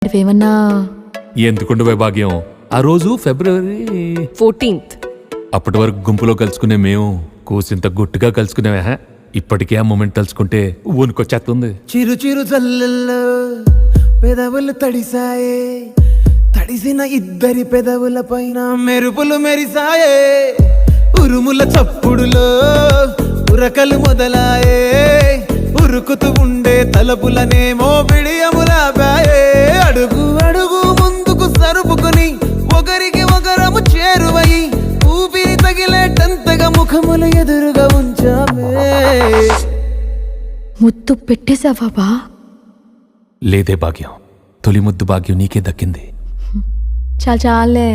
ఏమన్నా ఎందుకుండే భాగ్యం ఆ రోజు February 14th. అప్పటి వరకు గుంపులో కలుసుకునే మేము కూసింత గుట్టుగా కలుసుకునేవా ఇప్పటికే ఆ మూమెంట్ తలుచుకుంటే ఊనుకొచ్చేస్తుంది. చిరు చిరు జల్లెల్లో పెదవులు తడిసాయే, తడిసిన ఇద్దరి పెదవుల పైన మెరుపులు మెరిసాయే, ఉరుముల చప్పుడులో ఉరకలు మొదలాయే, ఉరుకుతూ ఉండే తలపులనేమో బిడియములాపాయే, అడుగు అడుగు ముందుకు సరుపుకుని ఒకరికి ఒకరము చేరువయి ఊపిరి తగిలేటంతగా ముఖములు ఎదురుగా ఉంచామే. ముద్దు పెట్టేశావా బా? లేదే భాగ్యం, తొలి ముద్దు భాగ్యం నీకే దక్కింది. చాలే